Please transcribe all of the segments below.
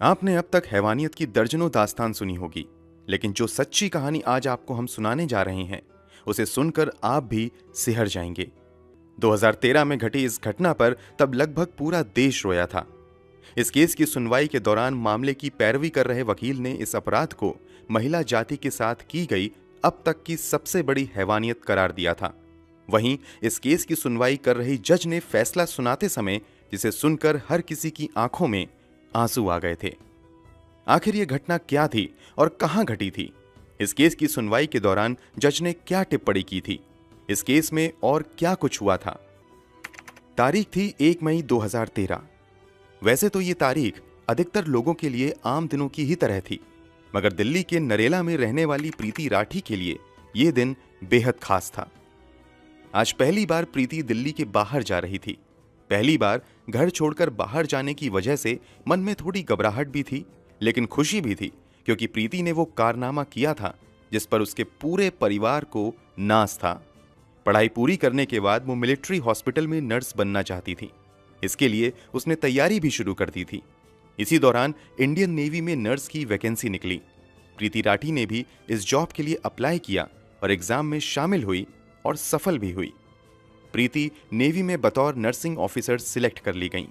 आपने अब तक हैवानियत की दर्जनों दास्तान सुनी होगी, लेकिन जो सच्ची कहानी आज आपको हम सुनाने जा रहे हैं, उसे सुनकर आप भी सिहर जाएंगे। 2013 में घटी इस घटना पर तब लगभग पूरा देश रोया था। इस केस की सुनवाई के दौरान मामले की पैरवी कर रहे वकील ने इस अपराध को महिला जाति के साथ की गई अब तक की सबसे बड़ी हैवानियत करार दिया था। वहीं इस केस की सुनवाई कर रही जज ने फैसला सुनाते समय जिसे सुनकर हर किसी की आंखों में आंसू आ गए थे। आखिर यह घटना क्या थी और कहां घटी थी? इस केस की सुनवाई के दौरान जज ने क्या टिप्पणी की थी? इस केस में और क्या कुछ हुआ था? तारीख थी 1 मई 2013। वैसे तो ये तारीख अधिकतर लोगों के लिए आम दिनों की ही तरह थी, मगर दिल्ली के नरेला में रहने वाली प्रीति राठी के लिए यह दिन बेहद खास था। आज पहली बार प्रीति दिल्ली के बाहर जा रही थी। पहली बार घर छोड़कर बाहर जाने की वजह से मन में थोड़ी घबराहट भी थी, लेकिन खुशी भी थी, क्योंकि प्रीति ने वो कारनामा किया था जिस पर उसके पूरे परिवार को नाज था। पढ़ाई पूरी करने के बाद वो मिलिट्री हॉस्पिटल में नर्स बनना चाहती थी। इसके लिए उसने तैयारी भी शुरू कर दी थी। इसी दौरान इंडियन नेवी में नर्स की वैकेंसी निकली। प्रीति राठी ने भी इस जॉब के लिए अप्लाई किया और एग्जाम में शामिल हुई और सफल भी हुई। प्रीति नेवी में बतौर नर्सिंग ऑफिसर सिलेक्ट कर ली गई।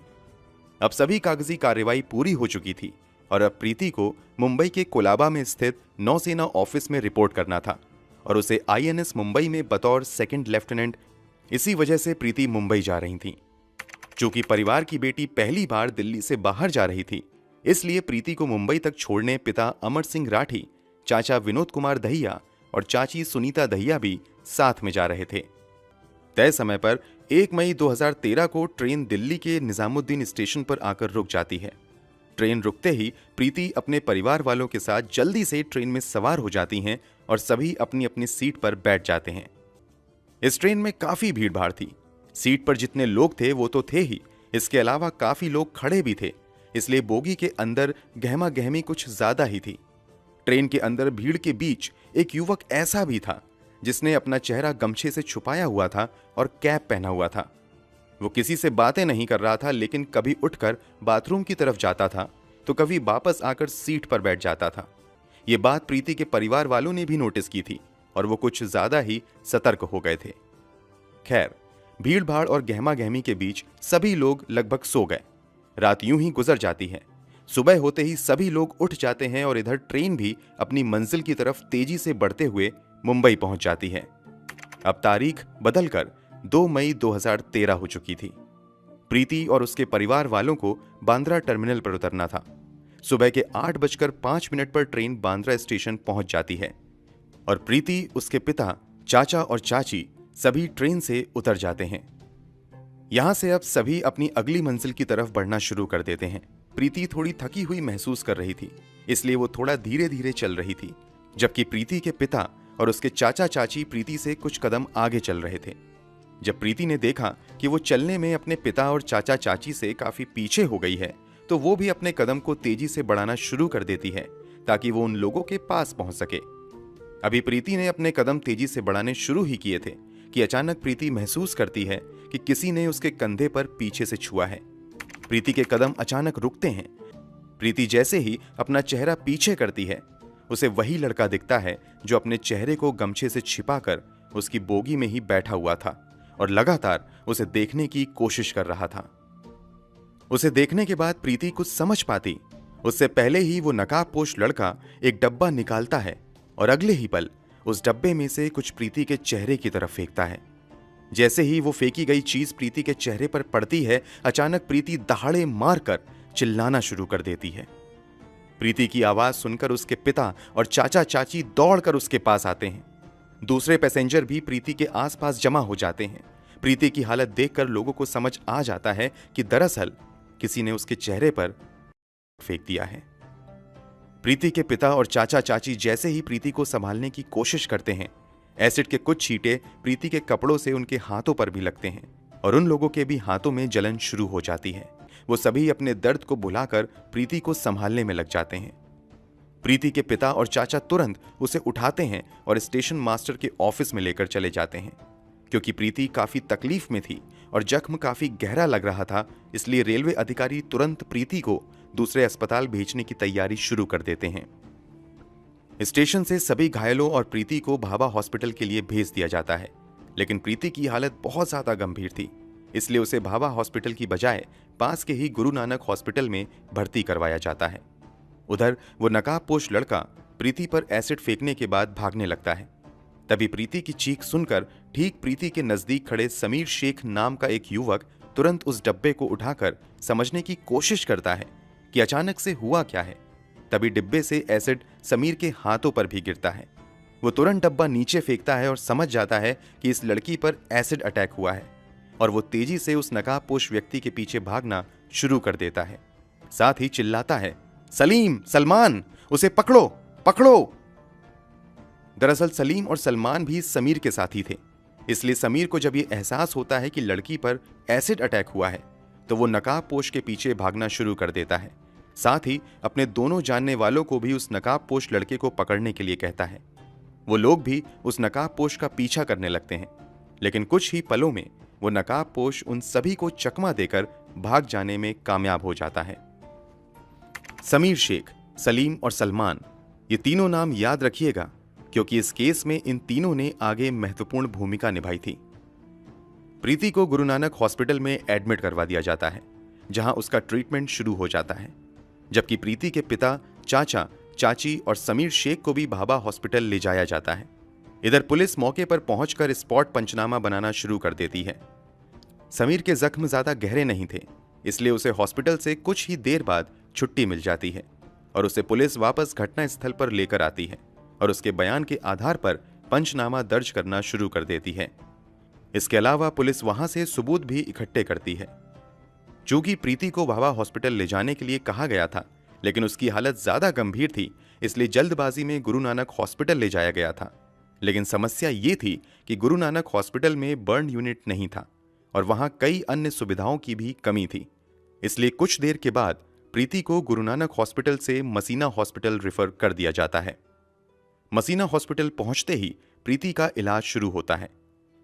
अब सभी कागजी कार्रवाई पूरी हो चुकी थी और अब प्रीति को मुंबई के कोलाबा में स्थित नौसेना ऑफिस में रिपोर्ट करना था और उसे आईएनएस मुंबई में बतौर सेकंड लेफ्टिनेंट। इसी वजह से प्रीति मुंबई जा रही थी। चूंकि परिवार की बेटी पहली बार दिल्ली से बाहर जा रही थी, इसलिए प्रीति को मुंबई तक छोड़ने पिता अमर सिंह राठी, चाचा विनोद कुमार दहिया और चाची सुनीता दहिया भी साथ में जा रहे थे। तय समय पर 1 मई 2013 को ट्रेन दिल्ली के निजामुद्दीन स्टेशन पर आकर रुक जाती है। ट्रेन रुकते ही प्रीति अपने परिवार वालों के साथ जल्दी से ट्रेन में सवार हो जाती हैं और सभी अपनी अपनी सीट पर बैठ जाते हैं। इस ट्रेन में काफी भीड़ भाड़ थी। सीट पर जितने लोग थे वो तो थे ही, इसके अलावा काफी लोग खड़े भी थे, इसलिए बोगी के अंदर गहमा गहमी कुछ ज्यादा ही थी। ट्रेन के अंदर भीड़ के बीच एक युवक ऐसा भी था जिसने अपना चेहरा गमछे से छुपाया हुआ था और कैप पहना हुआ था। वो किसी से बातें नहीं कर रहा था, लेकिन कभी उठकर बाथरूम की तरफ जाता था तो कभी वापस आकर सीट पर बैठ जाता था। ये बात प्रीति के परिवार वालों ने भी नोटिस की थी और वो कुछ ज्यादा ही सतर्क हो गए थे। खैर, भीड़ भाड़ और गहमा गहमी के बीच सभी लोग लगभग सो गए। रात यूं ही गुजर जाती है। सुबह होते ही सभी लोग उठ जाते हैं और इधर ट्रेन भी अपनी मंजिल की तरफ तेजी से बढ़ते हुए मुंबई पहुंच जाती है। अब तारीख बदलकर 2 मई 2013 हो चुकी थी। प्रीति और उसके परिवार वालों को बांद्रा टर्मिनल पर उतरना था। सुबह के 8:05 पर ट्रेन बांद्रा स्टेशन पहुंच जाती है और प्रीति, उसके पिता, चाचा और चाची सभी ट्रेन से उतर जाते हैं। यहां से अब सभी अपनी अगली मंजिल की तरफ बढ़ना शुरू कर देते हैं। प्रीति थोड़ी थकी हुई महसूस कर रही थी, इसलिए वो थोड़ा धीरे धीरे चल रही थी, जबकि प्रीति के पिता और उसके चाचा चाची प्रीति से कुछ कदम आगे चल रहे थे। जब प्रीति ने देखा कि वो चलने में अपने पिता और चाचा चाची से काफी पीछे हो गई है, तो वो भी अपने कदम को तेजी से बढ़ाना शुरू कर देती है ताकि वो उन लोगों के पास पहुंच सके। अभी प्रीति ने अपने कदम तेजी से बढ़ाने शुरू ही किए थे कि अचानक प्रीति महसूस करती है कि किसी ने उसके कंधे पर पीछे से छुआ है। प्रीति के कदम अचानक रुकते हैं। प्रीति जैसे ही अपना चेहरा पीछे करती है, उसे वही लड़का दिखता है जो अपने चेहरे को गमछे से छिपाकर उसकी बोगी में ही बैठा हुआ था और लगातार उसे देखने की कोशिश कर रहा था। उसे देखने के बाद प्रीति कुछ समझ पाती उससे पहले ही वो नकाबपोश लड़का एक डब्बा निकालता है और अगले ही पल उस डब्बे में से कुछ प्रीति के चेहरे की तरफ फेंकता है। जैसे ही वो फेंकी गई चीज प्रीति के चेहरे पर पड़ती है, अचानक प्रीति दहाड़े मारकर चिल्लाना शुरू कर देती है। प्रीति की आवाज सुनकर उसके पिता और चाचा चाची दौड़कर उसके पास आते हैं। दूसरे पैसेंजर भी प्रीति के आसपास जमा हो जाते हैं। प्रीति की हालत देखकर लोगों को समझ आ जाता है कि दरअसल किसी ने उसके चेहरे पर फेंक दिया है। प्रीति के पिता और चाचा चाची जैसे ही प्रीति को संभालने की कोशिश करते हैं, एसिड के कुछ छींटे प्रीति के कपड़ों से उनके हाथों पर भी लगते हैं और उन लोगों के भी हाथों में जलन शुरू हो जाती है। वो सभी अपने दर्द को भुलाकर प्रीति को संभालने में लग जाते हैं। प्रीति के पिता और चाचा तुरंत उसे उठाते हैं और स्टेशन मास्टर के ऑफिस में लेकर चले जाते हैं। क्योंकि प्रीति काफी तकलीफ में थी और जख्म काफी गहरा लग रहा था, इसलिए रेलवे अधिकारी तुरंत प्रीति को दूसरे अस्पताल भेजने की तैयारी शुरू कर देते हैं। स्टेशन से सभी घायलों और प्रीति को भाभा हॉस्पिटल के लिए भेज दिया जाता है, लेकिन प्रीति की हालत बहुत ज्यादा गंभीर थी, इसलिए उसे भाभा हॉस्पिटल की बजाय पास के ही गुरु नानक हॉस्पिटल में भर्ती करवाया जाता है। उधर वो नकाबपोश लड़का प्रीति पर एसिड फेंकने के बाद भागने लगता है। तभी प्रीति की चीख सुनकर ठीक प्रीति के नजदीक खड़े समीर शेख नाम का एक युवक तुरंत उस डब्बे को उठाकर समझने की कोशिश करता है कि अचानक से हुआ क्या है। तभी डिब्बे से एसिड समीर के हाथों पर भी गिरता है। वो तुरंत डब्बा नीचे फेंकता है और समझ जाता है कि इस लड़की पर एसिड अटैक हुआ है, और वो तेजी से उस नकाबपोश व्यक्ति के पीछे भागना शुरू कर देता है। साथ ही चिल्लाता है, सलीम, सलमान, उसे पकड़ो, पकड़ो। दरअसल सलीम और सलमान भी समीर के साथी थे, इसलिए समीर को जब ये एहसास होता है कि लड़की पर एसिड अटैक हुआ है तो वो नकाबपोश के पीछे भागना शुरू कर देता है। साथ ही अपने दोनों जानने वालों को भी उस नकाबपोश लड़के को पकड़ने के लिए कहता है। वो लोग भी उस नकाबपोश का पीछा करने लगते हैं, लेकिन कुछ ही पलों में वो नकाबपोश उन सभी को चकमा देकर भाग जाने में कामयाब हो जाता है। समीर शेख, सलीम और सलमान, ये तीनों नाम याद रखिएगा, क्योंकि इस केस में इन तीनों ने आगे महत्वपूर्ण भूमिका निभाई थी। प्रीति को गुरु नानक हॉस्पिटल में एडमिट करवा दिया जाता है, जहां उसका ट्रीटमेंट शुरू हो जाता है, जबकि प्रीति के पिता, चाचा, चाची और समीर शेख को भी भाभा हॉस्पिटल ले जाया जाता है। इधर पुलिस मौके पर पहुंचकर स्पॉट पंचनामा बनाना शुरू कर देती है। समीर के जख्म ज्यादा गहरे नहीं थे, इसलिए उसे हॉस्पिटल से कुछ ही देर बाद छुट्टी मिल जाती है और उसे पुलिस वापस घटना स्थल पर लेकर आती है और उसके बयान के आधार पर पंचनामा दर्ज करना शुरू कर देती है। इसके अलावा पुलिस वहां से सबूत भी इकट्ठे करती है। चूंकि प्रीति को भाभा हॉस्पिटल ले जाने के लिए कहा गया था, लेकिन उसकी हालत ज्यादा गंभीर थी, इसलिए जल्दबाजी में गुरु नानक हॉस्पिटल ले जाया गया था। लेकिन समस्या ये थी कि गुरु नानक हॉस्पिटल में बर्न यूनिट नहीं था और वहां कई अन्य सुविधाओं की भी कमी थी। इसलिए कुछ देर के बाद प्रीति को गुरु नानक हॉस्पिटल से मसीना हॉस्पिटल रेफर कर दिया जाता है। मसीना हॉस्पिटल पहुंचते ही प्रीति का इलाज शुरू होता है।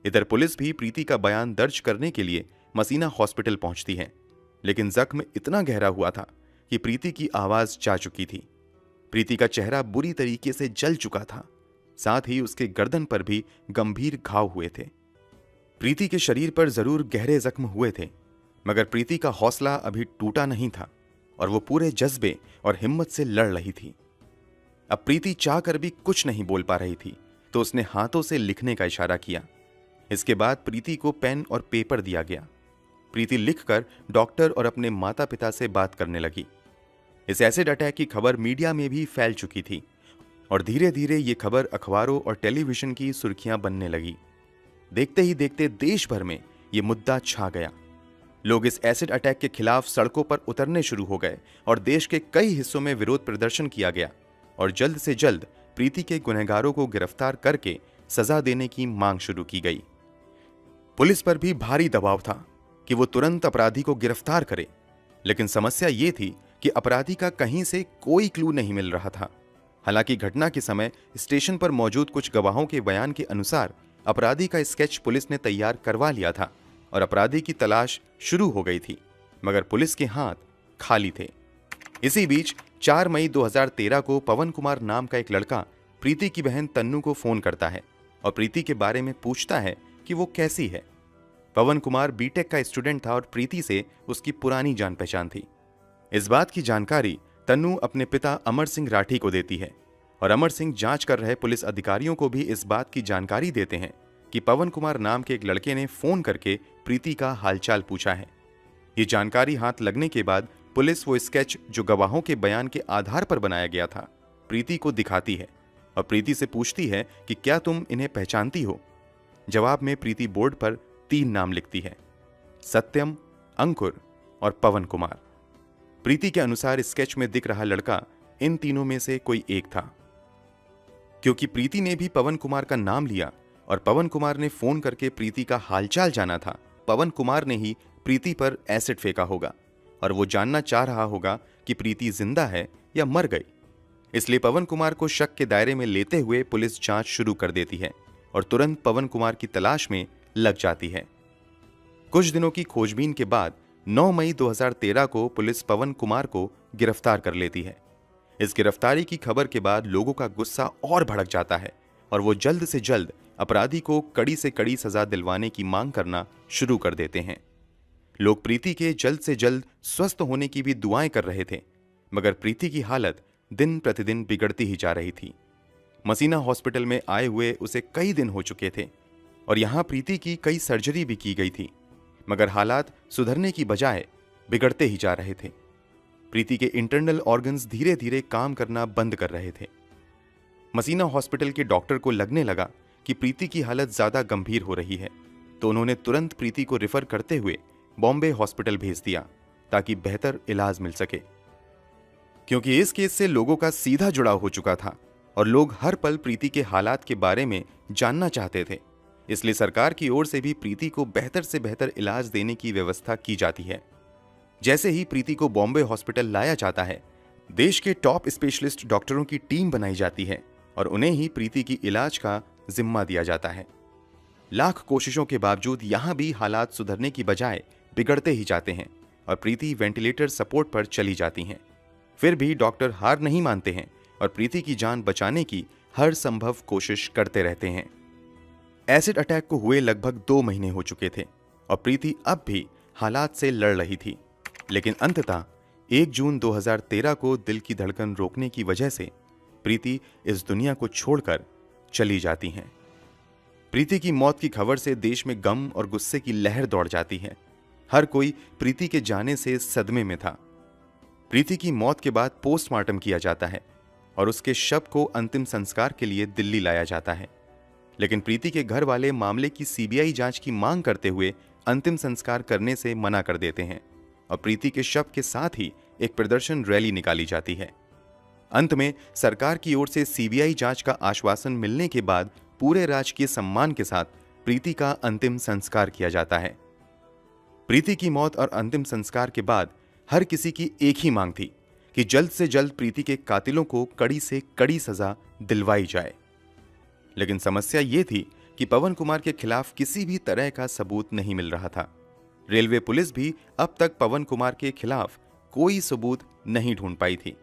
इधर पुलिस भी प्रीति का बयान दर्ज करने के लिए मसीना हॉस्पिटल पहुंचती है, लेकिन जख्म इतना गहरा हुआ था कि प्रीति की आवाज जा चुकी थी। प्रीति का चेहरा बुरी तरीके से जल चुका था, साथ ही उसके गर्दन पर भी गंभीर घाव हुए थे। प्रीति के शरीर पर जरूर गहरे जख्म हुए थे, मगर प्रीति का हौसला अभी टूटा नहीं था और वो पूरे जज्बे और हिम्मत से लड़ रही थी। अब प्रीति चाहकर भी कुछ नहीं बोल पा रही थी, तो उसने हाथों से लिखने का इशारा किया। इसके बाद प्रीति को पेन और पेपर दिया गया। प्रीति लिखकर डॉक्टर और अपने माता पिता से बात करने लगी। इस एसिड अटैक की खबर मीडिया में भी फैल चुकी थी और धीरे धीरे ये खबर अखबारों और टेलीविजन की सुर्खियां बनने लगी। देखते ही देखते देश भर में ये मुद्दा छा गया। लोग इस एसिड अटैक के खिलाफ सड़कों पर उतरने शुरू हो गए और देश के कई हिस्सों में विरोध प्रदर्शन किया गया और जल्द से जल्द प्रीति के गुनहगारों को गिरफ्तार करके सजा देने की मांग शुरू की गई। पुलिस पर भी भारी दबाव था कि वो तुरंत अपराधी को गिरफ्तार करे, लेकिन समस्या ये थी कि अपराधी का कहीं से कोई क्लू नहीं मिल रहा था। हालांकि घटना के समय स्टेशन पर मौजूद कुछ गवाहों के बयान के अनुसार अपराधी का स्केच पुलिस ने तैयार करवा लिया था और अपराधी की तलाश शुरू हो गई थी, मगर पुलिस के हाथ खाली थे। इसी बीच 4 मई 2013 को पवन कुमार नाम का एक लड़का प्रीति की बहन तन्नू को फोन करता है और प्रीति के बारे में पूछता है कि वो कैसी है। पवन कुमार बीटेक का स्टूडेंट था और प्रीति से उसकी पुरानी जान पहचान थी। इस बात की जानकारी तन्नू अपने पिता अमर सिंह राठी को देती है और अमर सिंह जांच कर रहे पुलिस अधिकारियों को भी इस बात की जानकारी देते हैं कि पवन कुमार नाम के एक लड़के ने फोन करके प्रीति का हालचाल पूछा है। ये जानकारी हाथ लगने के बाद पुलिस वो स्केच जो गवाहों के बयान के आधार पर बनाया गया था प्रीति को दिखाती है और प्रीति से पूछती है कि क्या तुम इन्हें पहचानती हो। जवाब में प्रीति बोर्ड पर 3 नाम लिखती है, सत्यम, अंकुर और पवन कुमार। प्रीति के अनुसार स्केच में दिख रहा लड़का इन तीनों में से कोई एक था। क्योंकि प्रीति ने भी पवन कुमार का नाम लिया और पवन कुमार ने फोन करके प्रीति का हालचाल जाना था, पवन कुमार ने ही प्रीति पर एसिड फेंका होगा और वो जानना चाह रहा होगा कि प्रीति जिंदा है या मर गई। इसलिए पवन कुमार को शक के दायरे में लेते हुए पुलिस जांच शुरू कर देती है और तुरंत पवन कुमार की तलाश में लग जाती है। कुछ दिनों की खोजबीन के बाद 9 मई 2013 को पुलिस पवन कुमार को गिरफ्तार कर लेती है। इस गिरफ्तारी की खबर के बाद लोगों का गुस्सा और भड़क जाता है और वो जल्द से जल्द अपराधी को कड़ी से कड़ी सजा दिलवाने की मांग करना शुरू कर देते हैं। लोग प्रीति के जल्द से जल्द स्वस्थ होने की भी दुआएं कर रहे थे, मगर प्रीति की हालत दिन प्रतिदिन बिगड़ती ही जा रही थी। मसीना हॉस्पिटल में आए हुए उसे कई दिन हो चुके थे और यहां प्रीति की कई सर्जरी भी की गई थी, मगर हालात सुधरने की बजाय बिगड़ते ही जा रहे थे। प्रीति के इंटरनल ऑर्गन्स धीरे धीरे काम करना बंद कर रहे थे। मसीना हॉस्पिटल के डॉक्टर को लगने लगा कि प्रीति की हालत ज्यादा गंभीर हो रही है, तो उन्होंने तुरंत प्रीति को रेफर करते हुए बॉम्बे हॉस्पिटल भेज दिया ताकि बेहतर इलाज मिल सके। क्योंकि इस केस से लोगों का सीधा जुड़ाव हो चुका था और लोग हर पल प्रीति के हालात के बारे में जानना चाहते थे, इसलिए सरकार की ओर से भी प्रीति को बेहतर से बेहतर इलाज देने की व्यवस्था की जाती है। जैसे ही प्रीति को बॉम्बे हॉस्पिटल लाया जाता है, देश के टॉप स्पेशलिस्ट डॉक्टरों की टीम बनाई जाती है और उन्हें ही प्रीति की इलाज का जिम्मा दिया जाता है। लाख कोशिशों के बावजूद यहां भी हालात सुधरने की बजाय बिगड़ते ही जाते हैं और प्रीति वेंटिलेटर सपोर्ट पर चली जाती हैं। फिर भी डॉक्टर हार नहीं मानते हैं और प्रीति की जान बचाने की हर संभव कोशिश करते रहते हैं। एसिड अटैक को हुए लगभग 2 महीने हो चुके थे और प्रीति अब भी हालात से लड़ रही थी, लेकिन अंततः 1 जून 2013 को दिल की धड़कन रोकने की वजह से प्रीति इस दुनिया को छोड़कर चली जाती हैं। प्रीति की मौत की खबर से देश में गम और गुस्से की लहर दौड़ जाती है। हर कोई प्रीति के जाने से सदमे में था। प्रीति की मौत के बाद पोस्टमार्टम किया जाता है और उसके शव को अंतिम संस्कार के लिए दिल्ली लाया जाता है, लेकिन प्रीति के घर वाले मामले की सीबीआई जांच की मांग करते हुए अंतिम संस्कार करने से मना कर देते हैं और प्रीति के शव के साथ ही एक प्रदर्शन रैली निकाली जाती है। अंत में सरकार की ओर से सीबीआई जांच का आश्वासन मिलने के बाद पूरे राजकीय सम्मान के साथ प्रीति का अंतिम संस्कार किया जाता है। प्रीति की मौत और अंतिम संस्कार के बाद हर किसी की एक ही मांग थी कि जल्द से जल्द प्रीति के कातिलों को कड़ी से कड़ी सजा दिलवाई जाए। लेकिन समस्या ये थी कि पवन कुमार के खिलाफ किसी भी तरह का सबूत नहीं मिल रहा था। रेलवे पुलिस भी अब तक पवन कुमार के खिलाफ कोई सबूत नहीं ढूंढ पाई थी।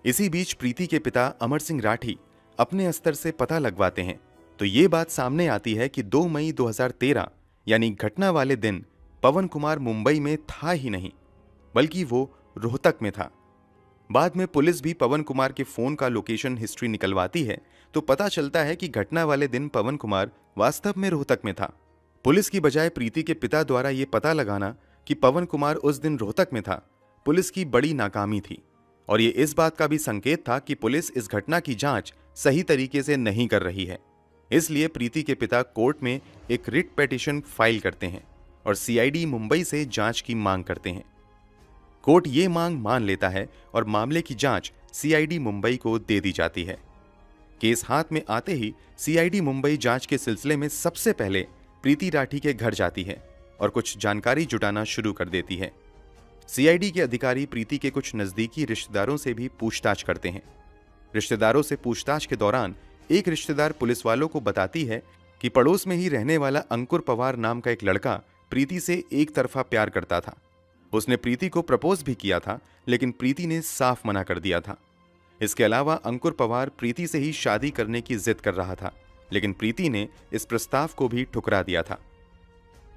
इसी बीच प्रीति के पिता अमर सिंह राठी अपने स्तर से पता लगवाते हैं तो ये बात सामने आती है कि 2 मई 2013 यानी घटना वाले दिन पवन कुमार मुंबई में था ही नहीं, बल्कि वो रोहतक में था। बाद में पुलिस भी पवन कुमार के फोन का लोकेशन हिस्ट्री निकलवाती है तो पता चलता है कि घटना वाले दिन पवन कुमार वास्तव में रोहतक में था। पुलिस की बजाय प्रीति के पिता द्वारा यह पता लगाना कि पवन कुमार उस दिन रोहतक में था, पुलिस की बड़ी नाकामी थी और ये इस बात का भी संकेत था कि पुलिस इस घटना की जांच सही तरीके से नहीं कर रही है। इसलिए प्रीति के पिता कोर्ट में एक रिट पिटीशन फाइल करते हैं और सीआईडी मुंबई से जांच की मांग करते हैं। कोर्ट ये मांग मान लेता है और मामले की जांच सीआईडी मुंबई को दे दी जाती है। केस हाथ में आते ही सीआईडी मुंबई जांच के सिलसिले में सबसे पहले प्रीति राठी के घर जाती है और कुछ जानकारी जुटाना शुरू कर देती है। सीआईडी के अधिकारी प्रीति के कुछ नजदीकी रिश्तेदारों से भी पूछताछ करते हैं। रिश्तेदारों से पूछताछ के दौरान एक रिश्तेदार पुलिस वालों को बताती है कि पड़ोस में ही रहने वाला अंकुर पवार नाम का एक लड़का प्रीति से एक तरफा प्यार करता था। उसने प्रीति को प्रपोज भी किया था, लेकिन प्रीति ने साफ मना कर दिया था। इसके अलावा अंकुर पवार प्रीति से ही शादी करने की जिद कर रहा था, लेकिन प्रीति ने इस प्रस्ताव को भी ठुकरा दिया था।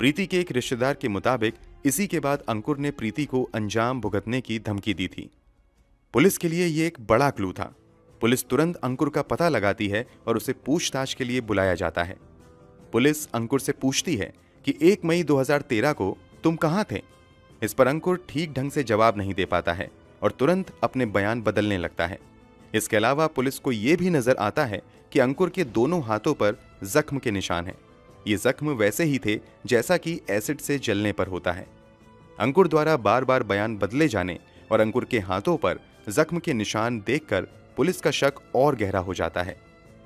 प्रीति के एक रिश्तेदार के मुताबिक इसी के बाद अंकुर ने प्रीति को अंजाम भुगतने की धमकी दी थी। पुलिस के लिए यह एक बड़ा क्लू था। पुलिस तुरंत अंकुर का पता लगाती है और उसे पूछताछ के लिए बुलाया जाता है। पुलिस अंकुर से पूछती है कि 1 मई 2013 को तुम कहां थे। इस पर अंकुर ठीक ढंग से जवाब नहीं दे पाता है और तुरंत अपने बयान बदलने लगता है। इसके अलावा पुलिस को यह भी नजर आता है कि अंकुर के दोनों हाथों पर जख्म के निशान हैं। ये जख्म वैसे ही थे जैसा कि एसिड से जलने पर होता है। अंकुर द्वारा बार बार बयान बदले जाने और अंकुर के हाथों पर जख्म के निशान देखकर पुलिस का शक और गहरा हो जाता है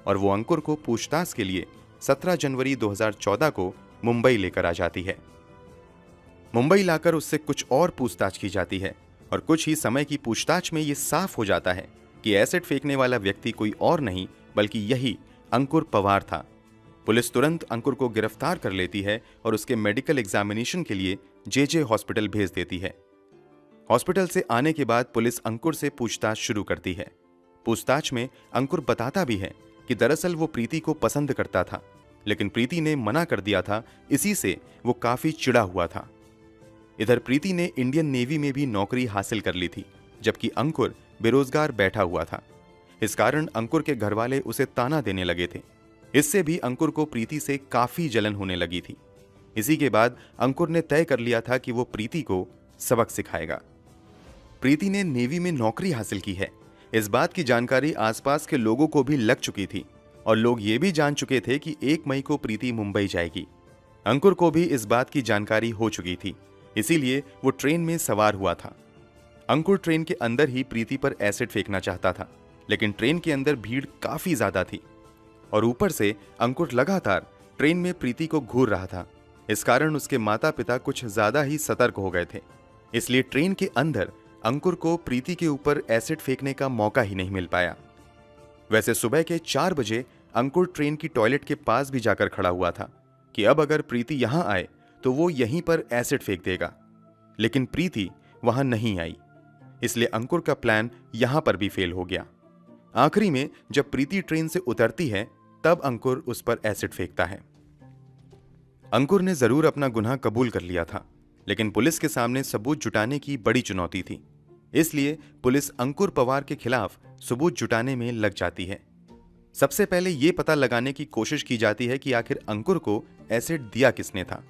और वो अंकुर को पूछताछ के लिए 17 जनवरी 2014 को मुंबई लेकर आ जाती है। मुंबई लाकर उससे कुछ और पूछताछ की जाती है और कुछ ही समय की पूछताछ में ये साफ हो जाता है कि एसिड फेंकने वाला व्यक्ति कोई और नहीं बल्कि यही अंकुर पवार था। पुलिस तुरंत अंकुर को गिरफ्तार कर लेती है और उसके मेडिकल एग्जामिनेशन के लिए जे हॉस्पिटल भेज देती है। हॉस्पिटल से आने के बाद पुलिस अंकुर से पूछताछ शुरू करती है। पूछताछ में अंकुर बताता भी है कि दरअसल वो प्रीति को पसंद करता था, लेकिन प्रीति ने मना कर दिया था, इसी से वो काफी चिढ़ा हुआ था। इधर प्रीति ने इंडियन नेवी में भी नौकरी हासिल कर ली थी, जबकि अंकुर बेरोजगार बैठा हुआ था। इस कारण अंकुर के घरवाले उसे ताना देने लगे थे। इससे भी अंकुर को प्रीति से काफी जलन होने लगी थी। इसी के बाद अंकुर ने तय कर लिया था कि वो प्रीति को सबक सिखाएगा। प्रीति ने नेवी में नौकरी हासिल की है, इस बात की जानकारी आसपास के लोगों को भी लग चुकी थी और लोग ये भी जान चुके थे कि 1 मई को प्रीति मुंबई जाएगी। अंकुर को भी इस बात की जानकारी हो चुकी थी, इसीलिए वो ट्रेन में सवार हुआ था। अंकुर ट्रेन के अंदर ही प्रीति पर एसिड फेंकना चाहता था, लेकिन ट्रेन के अंदर भीड़ काफी ज्यादा थी और ऊपर से अंकुर लगातार ट्रेन में प्रीति को घूर रहा था। इस कारण उसके माता पिता कुछ ज्यादा ही सतर्क हो गए थे, इसलिए ट्रेन के अंदर अंकुर को प्रीति के ऊपर एसिड फेंकने का मौका ही नहीं मिल पाया। वैसे सुबह के 4 बजे अंकुर ट्रेन की टॉयलेट के पास भी जाकर खड़ा हुआ था कि अब अगर प्रीति यहां आए तो वो यहीं पर एसिड फेंक देगा, लेकिन प्रीति वहां नहीं आई, इसलिए अंकुर का प्लान यहां पर भी फेल हो गया। आखिरी में जब प्रीति ट्रेन से उतरती है तब अंकुर उस पर एसिड फेंकता है। अंकुर ने जरूर अपना गुनाह कबूल कर लिया था, लेकिन पुलिस के सामने सबूत जुटाने की बड़ी चुनौती थी, इसलिए पुलिस अंकुर पवार के खिलाफ सबूत जुटाने में लग जाती है। सबसे पहले यह पता लगाने की कोशिश की जाती है कि आखिर अंकुर को एसिड दिया किसने था।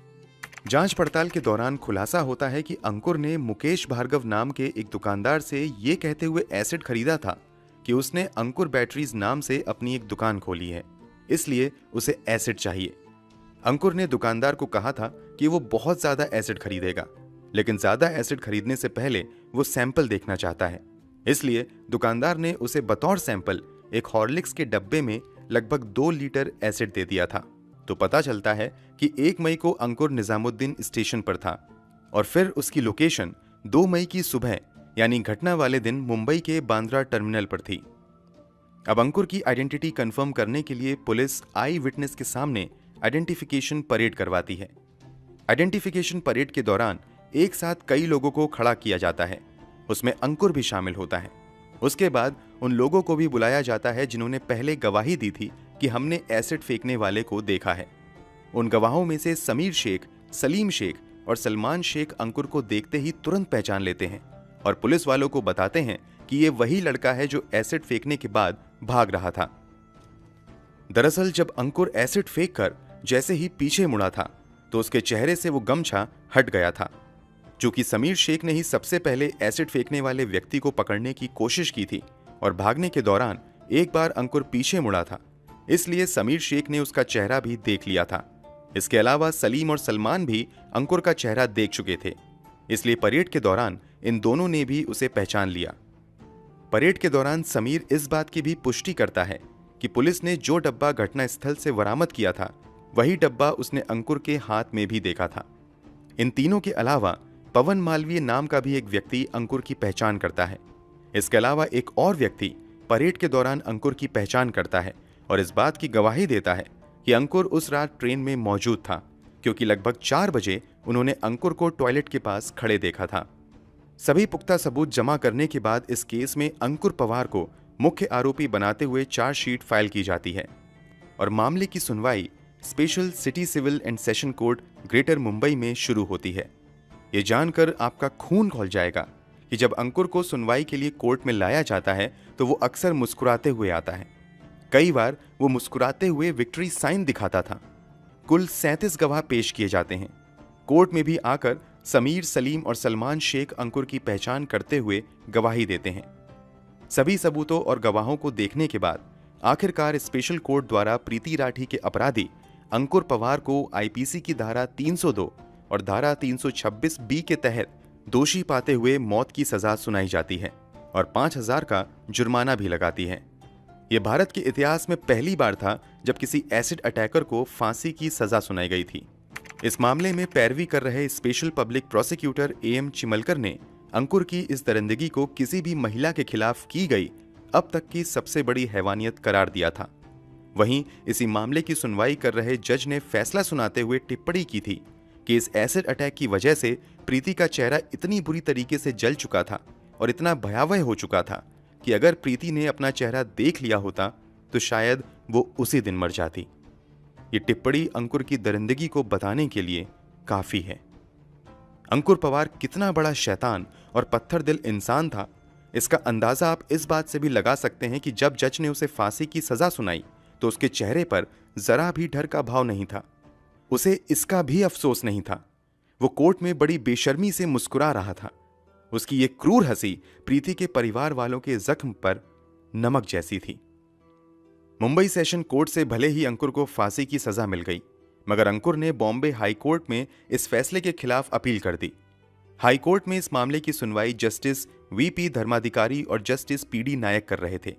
जांच पड़ताल के दौरान खुलासा होता है कि अंकुर ने मुकेश भार्गव नाम के एक दुकानदार से यह कहते हुए एसिड खरीदा था कि उसने अंकुर बैटरीज नाम से अपनी एक दुकान खोली है, इसलिए उसे एसिड चाहिए। अंकुर ने दुकानदार को कहा था कि वो बहुत ज्यादा एसिड खरीदेगा, लेकिन ज्यादा एसिड खरीदने से पहले वो सैंपल देखना चाहता है, इसलिए दुकानदार ने उसे बतौर सैंपल एक हॉर्लिक्स के डब्बे में लगभग 2 लीटर एसिड दे दिया था। तो पता चलता है कि 1 मई को अंकुर निजामुद्दीन स्टेशन पर था और फिर उसकी लोकेशन 2 मई की सुबह यानी घटना वाले दिन मुंबई के बांद्रा टर्मिनल पर थी। अब अंकुर की आइडेंटिटी कंफर्म करने के लिए पुलिस आई विटनेस के सामने आइडेंटिफिकेशन परेड करवाती है। आइडेंटिफिकेशन परेड के दौरान एक साथ कई लोगों को खड़ा किया जाता है, उसमें अंकुर भी शामिल होता है। उसके बाद उन लोगों को भी बुलाया जाता है जिन्होंने पहले गवाही दी थी कि हमने एसिड फेंकने वाले को देखा है। उन गवाहों में से समीर शेख, सलीम शेख और सलमान शेख अंकुर को देखते ही तुरंत पहचान लेते हैं और पुलिस वालों को बताते हैं कि ये वही लड़का है जो एसिड फेंकने के बाद भाग रहा था। दरअसल जब अंकुर एसिड फेंक कर जैसे ही पीछे मुड़ा था तो उसके चेहरे से वो गमछा हट गया था। चूंकि समीर शेख ने ही सबसे पहले एसिड फेंकने वाले व्यक्ति को पकड़ने की कोशिश की थी और भागने के दौरान एक बार अंकुर पीछे मुड़ा था, इसलिए समीर शेख ने उसका चेहरा भी देख लिया था। इसके अलावा सलीम और सलमान भी अंकुर का चेहरा देख चुके थे, इसलिए परेड के दौरान इन दोनों ने भी उसे पहचान लिया। परेड के दौरान समीर इस बात की भी पुष्टि करता है कि पुलिस ने जो डब्बा घटना स्थल से बरामद किया था वही डब्बा उसने अंकुर के हाथ में भी देखा था। इन तीनों के अलावा पवन मालवीय नाम का भी एक व्यक्ति अंकुर की पहचान करता है। इसके अलावा एक और व्यक्ति परेड के दौरान अंकुर की पहचान करता है और इस बात की गवाही देता है कि अंकुर उस रात ट्रेन में मौजूद था, क्योंकि लगभग 4 बजे उन्होंने अंकुर को टॉयलेट के पास खड़े देखा था। सभी पुख्ता सबूत जमा करने के बाद इस केस में अंकुर पवार को मुख्य आरोपी बनाते हुए चार्जशीट फाइल की जाती है और मामले की सुनवाई special city civil and session court greater Mumbai में शुरू होती है। ये जानकर आपका खून खौल जाएगा कि जब अंकुर को सुनवाई के लिए कोर्ट में लाया जाता है तो वो अक्सर मुस्कुराते हुए आता है। कई बार वो मुस्कुराते हुए विक्ट्री साइन दिखाता था। कुल 37 गवाह पेश किए जाते हैं। कोर्ट में भी आकर समीर, सलीम और सलमान शेख अंकुर की पहचान करते हुए गवाही देते हैं। सभी सबूतों और गवाहों को देखने के बाद आखिरकार स्पेशल कोर्ट द्वारा प्रीति राठी के अपराधी अंकुर पवार को आईपीसी की धारा 302 और धारा 326 बी के तहत दोषी पाते हुए मौत की सजा सुनाई जाती है और 5,000 का जुर्माना भी लगाती है। यह भारत के इतिहास में पहली बार था जब किसी एसिड अटैकर को फांसी की सजा सुनाई गई थी। इस मामले में पैरवी कर रहे स्पेशल पब्लिक प्रोसिक्यूटर एएम चिमलकर ने अंकुर की इस दरिंदगी को किसी भी महिला के खिलाफ की गई अब तक की सबसे बड़ी हैवानियत करार दिया था। वहीं इसी मामले की सुनवाई कर रहे जज ने फैसला सुनाते हुए टिप्पणी की थी कि इस एसिड अटैक की वजह से प्रीति का चेहरा इतनी बुरी तरीके से जल चुका था और इतना भयावह हो चुका था कि अगर प्रीति ने अपना चेहरा देख लिया होता तो शायद वो उसी दिन मर जाती। ये टिप्पणी अंकुर की दरिंदगी को बताने के लिए काफी है। अंकुर पवार कितना बड़ा शैतान और पत्थर दिल इंसान था, इसका अंदाजा आप इस बात से भी लगा सकते हैं कि जब जज ने उसे फांसी की सजा सुनाई तो उसके चेहरे पर जरा भी डर का भाव नहीं था। उसे इसका भी अफसोस नहीं था। वो कोर्ट में बड़ी बेशर्मी से मुस्कुरा रहा था। उसकी ये क्रूर हंसी प्रीति के परिवार वालों के जख्म पर नमक जैसी थी। मुंबई सेशन कोर्ट से भले ही अंकुर को फांसी की सजा मिल गई, मगर अंकुर ने बॉम्बे हाई कोर्ट में इस फैसले के खिलाफ अपील कर दी। हाई कोर्ट में इस मामले की सुनवाई जस्टिस वीपी धर्माधिकारी और जस्टिस पीडी नायक कर रहे थे।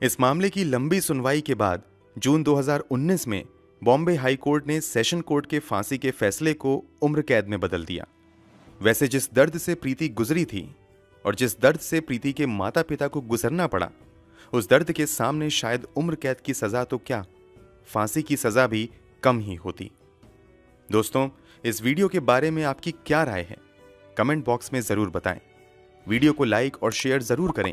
इस मामले की लंबी सुनवाई के बाद जून 2019 में बॉम्बे हाई कोर्ट ने सेशन कोर्ट के फांसी के फैसले को उम्र कैद में बदल दिया। वैसे जिस दर्द से प्रीति गुजरी थी और जिस दर्द से प्रीति के माता पिता को गुजरना पड़ा, उस दर्द के सामने शायद उम्र कैद की सजा तो क्या, फांसी की सजा भी कम ही होती। दोस्तों, इस वीडियो के बारे में आपकी क्या राय है? कमेंट बॉक्स में जरूर बताएं। वीडियो को लाइक और शेयर जरूर करें